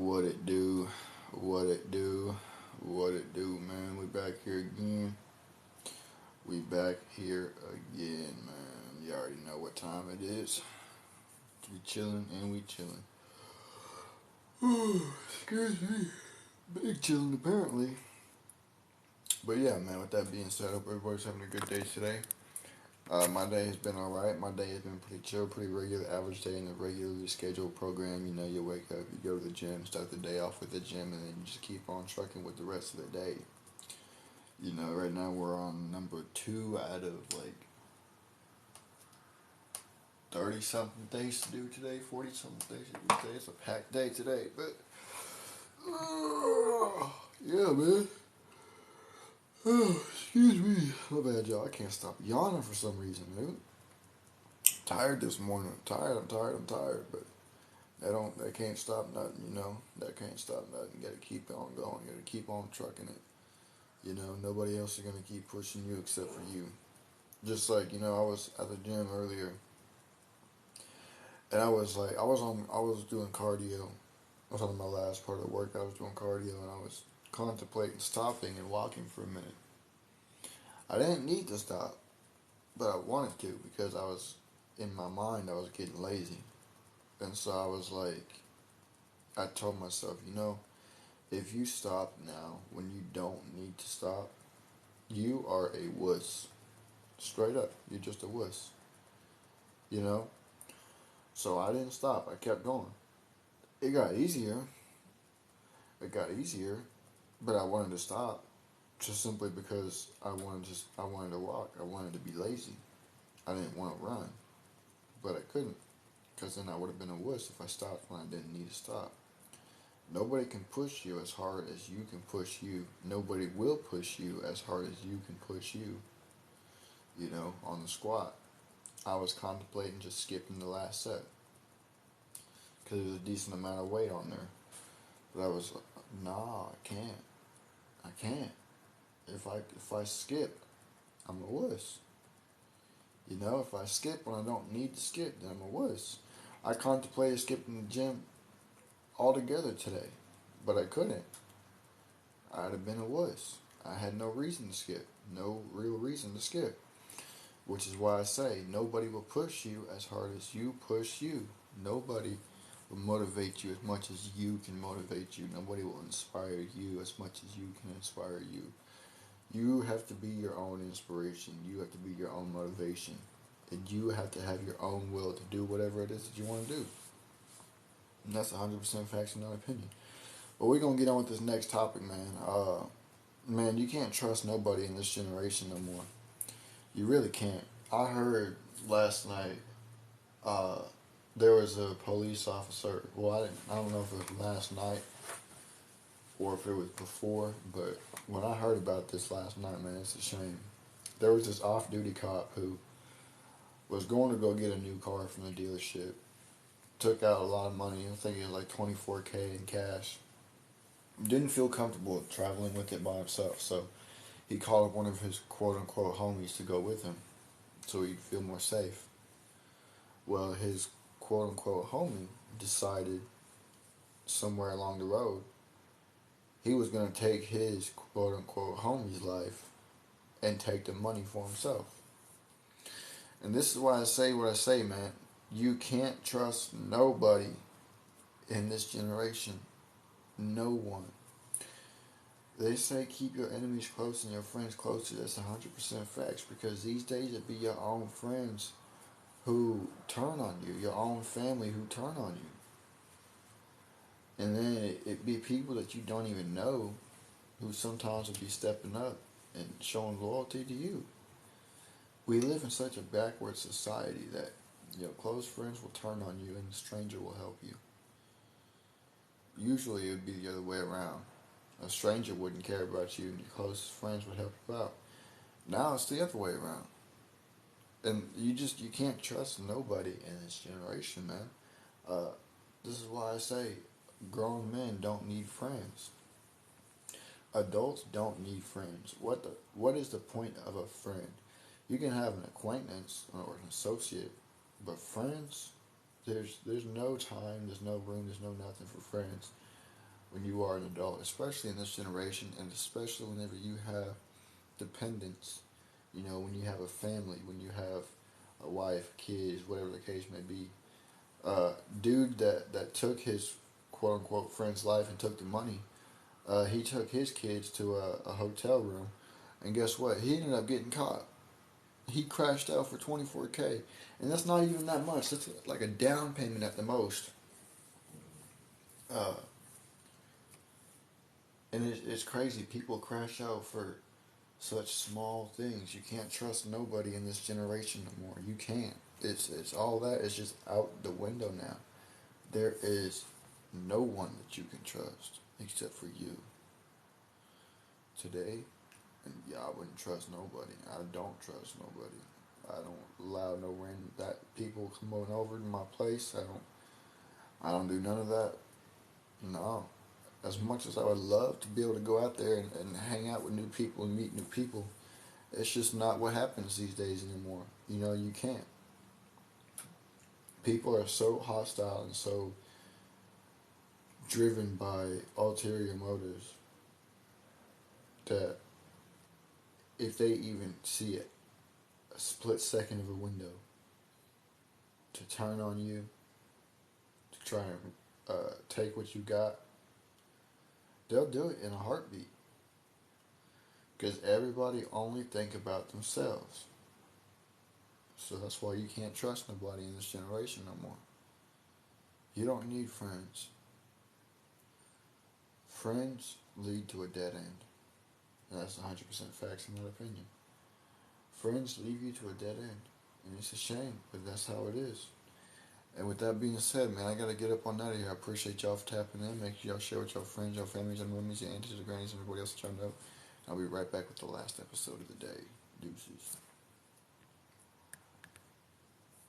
What it do? What it do? What it do, man? We back here again. We back here again, man. You already know what time it is. We chilling and we chilling. Excuse me. Big chilling apparently. But yeah, man, with that being said, I hope everybody's having a good day today. My day has been alright. My day has been pretty chill, pretty regular, average day in a regularly scheduled program. You know, you wake up, you go to the gym, start the day off with the gym, and then you just keep on trucking with the rest of the day. You know, right now we're on number 2 out of like 30 something things to do today, 40 something things to do today. It's a packed day today, but yeah, man. Excuse me. My bad, y'all. I can't stop yawning for some reason, dude. Tired this morning. I'm tired, but they can't stop nothing, you know. That can't stop nothing. You gotta keep on going. You gotta keep on trucking it. You know, nobody else is gonna keep pushing you except for you. Just like, you know, I was at the gym earlier and I was doing cardio. I was on my last part of the workout. I was doing cardio and I was contemplating stopping and walking for a minute. I didn't need to stop, but I wanted to because in my mind, I was getting lazy. And so I was like, I told myself, you know, if you stop now when you don't need to stop, you are a wuss. Straight up, you're just a wuss. You know? So I didn't stop. I kept going. It got easier. It got easier, but I wanted to stop just simply because I wanted to walk. I wanted to be lazy. I didn't want to run, but I couldn't because then I would have been a wuss if I stopped when I didn't need to stop. Nobody can push you as hard as you can push you. Nobody will push you as hard as you can push you. You know, on the squat, I was contemplating just skipping the last set because there was a decent amount of weight on there. But I was, nah, I can't. I can't. If I skip, I'm a wuss. You know, if I skip when I don't need to skip, then I'm a wuss. I contemplated skipping the gym altogether today, but I couldn't. I'd have been a wuss. I had no reason to skip. No real reason to skip. Which is why I say nobody will push you as hard as you push you. Nobody will motivate you as much as you can motivate you. Nobody will inspire you as much as you can inspire you. You have to be your own inspiration. You have to be your own motivation. And you have to have your own will to do whatever it is that you want to do. And that's 100% facts and not opinion. But we're going to get on with this next topic, man. Man, you can't trust nobody in this generation no more. You really can't. I heard last night uh, there was a police officer. Well, I don't know if it was last night or if it was before, but when I heard about this last night, man, it's a shame. There was this off-duty cop who was going to go get a new car from the dealership. Took out a lot of money. I think it was like 24K in cash. Didn't feel comfortable traveling with it by himself, so he called up one of his quote-unquote homies to go with him so he'd feel more safe. Well, his quote unquote homie decided somewhere along the road he was going to take his quote unquote homie's life and take the money for himself. And this is why I say what I say, man. You can't trust nobody in this generation. No one. They say keep your enemies close and your friends closer. That's 100% facts because these days it be your own friends who turn on you, your own family who turn on you. And then it be people that you don't even know who sometimes will be stepping up and showing loyalty to you. We live in such a backward society that your close friends will turn on you and a stranger will help you. Usually it would be the other way around. A stranger wouldn't care about you and your closest friends would help you out. Now it's the other way around. And you can't trust nobody in this generation, man. This is why I say grown men don't need friends. Adults don't need friends. What is the point of a friend? You can have an acquaintance or an associate, but friends, there's no time, there's no room, there's no nothing for friends. when you are an adult, especially in this generation, and especially whenever you have dependents. You know, when you have a family, when you have a wife, kids, whatever the case may be. Dude that took his quote unquote friend's life and took the money. He took his kids to a hotel room, and guess what? He ended up getting caught. He crashed out for 24K, and that's not even that much. That's like a down payment at the most. Uh, and it's crazy. People crash out for such small things. You can't trust nobody in this generation no more. You can't. It's all that is just out the window now. There is no one that you can trust except for you. Today, and yeah, I wouldn't trust nobody. I don't trust nobody. I don't allow no random that people coming over to my place. I don't do none of that. No. As much as I would love to be able to go out there and hang out with new people and meet new people, it's just not what happens these days anymore. You know, you can't. People are so hostile and so driven by ulterior motives that if they even see it, a split second of a window to turn on you, to try and take what you got, they'll do it in a heartbeat. Because everybody only think about themselves. So that's why you can't trust nobody in this generation no more. You don't need friends. Friends lead to a dead end. And that's 100% facts in my opinion. Friends lead you to a dead end. And it's a shame, but that's how it is. And with that being said, man, I gotta get up on out of here. I appreciate y'all for tapping in. Make sure y'all share with your friends, your families, your mummies, your aunties, your grannies, and everybody else that y'all know. I'll be right back with the last episode of the day. Deuces.